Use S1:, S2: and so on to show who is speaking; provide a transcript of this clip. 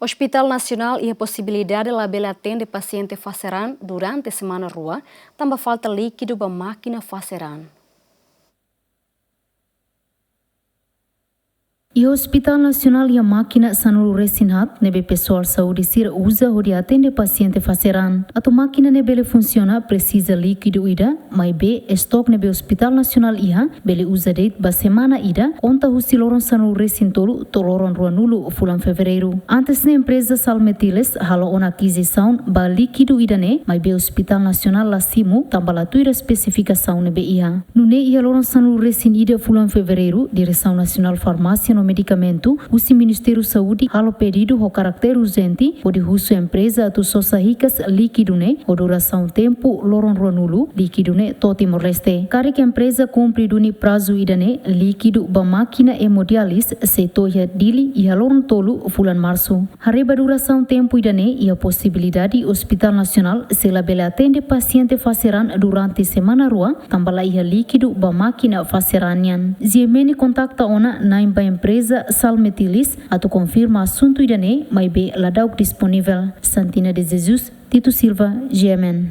S1: Hospital Nacional e a possibilidade de label atende paciente faceran durante a semana rua, também falta líquido para máquina faceran.
S2: E o Hospital Nacional e a máquina sanuru resinhat nebe pessoal saúde sir usa hori atende paciente faceran. Ato máquina nebele funciona precisa líquido ida, mai be estok nebe Hospital Nacional iha bele usa date ba semana ida, onta husiloron sanuru resintolu toloron ruanulu fulan fevereiro. Antes na empresa Salmetiles halo ona aquisição ba líquido ida ne, mai be Hospital Nacional lasimu tambala tuira especificação nebe iha. Nune iha loron sanuru resin ida fulan fevereiro, Direção Nacional Farmácia no medicamento, o Ministério Saúde halo pedido o caráter urgente pode russo empresa atu sosahicas líquido ne o duração tempo loron ronulu líquido ne toti moreste. Kare que empresa cumpre duni prazo idane líquido ba máquina hemodialis se toya dili e loron tolu fulan março. Hareba duração tempo idane e a possibilidade Hospital Nacional se labele atende paciente faceran durante semana rua tambala ia líquido ba máquina faceranian. Ziemeni contacta ona na empresa Salmetilis atau confirma assunto idane mai be ladauk disponível. Santina de Jesus, Tito Silva, GMN.